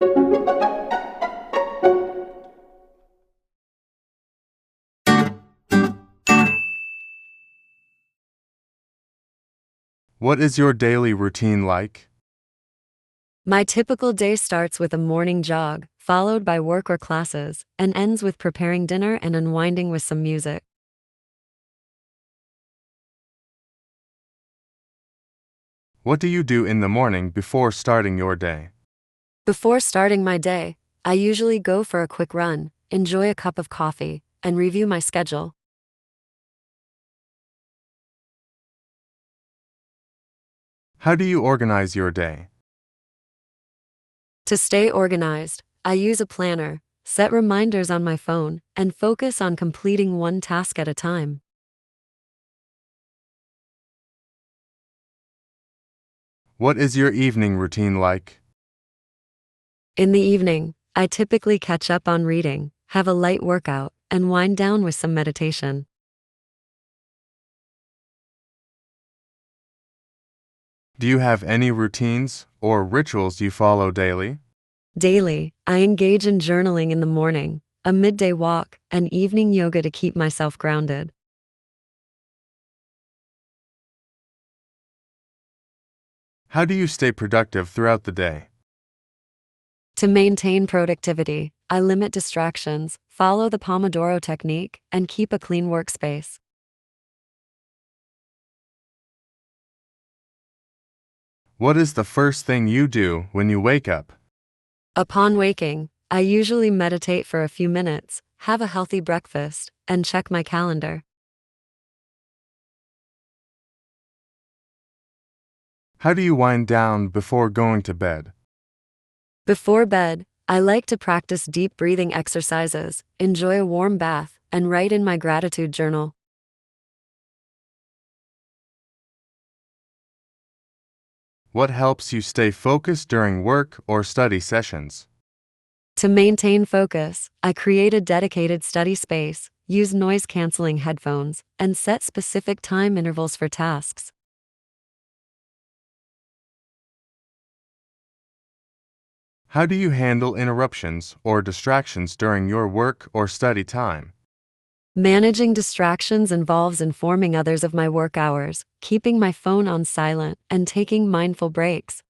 What is your daily routine like? My typical day starts with a morning jog, followed by work or classes, and ends with preparing dinner and unwinding with some music. What do you do in the morning before starting your day? Before starting my day, I usually go for a quick run, enjoy a cup of coffee, and review my schedule. How do you organize your day? To stay organized, I use a planner, set reminders on my phone, and focus on completing one task at a time. What is your evening routine like? In the evening, I typically catch up on reading, have a light workout, and wind down with some meditation. Do you have any routines or rituals you follow daily? Daily, I engage in journaling in the morning, a midday walk, and evening yoga to keep myself grounded. How do you stay productive throughout the day? To maintain productivity, I limit distractions, follow the Pomodoro technique, and keep a clean workspace. What is the first thing you do when you wake up? Upon waking, I usually meditate for a few minutes, have a healthy breakfast, and check my calendar. How do you wind down before going to bed? Before bed, I like to practice deep breathing exercises, enjoy a warm bath, and write in my gratitude journal. What helps you stay focused during work or study sessions? To maintain focus, I create a dedicated study space, use noise-canceling headphones, and set specific time intervals for tasks. How do you handle interruptions or distractions during your work or study time? Managing distractions involves informing others of my work hours, keeping my phone on silent, and taking mindful breaks.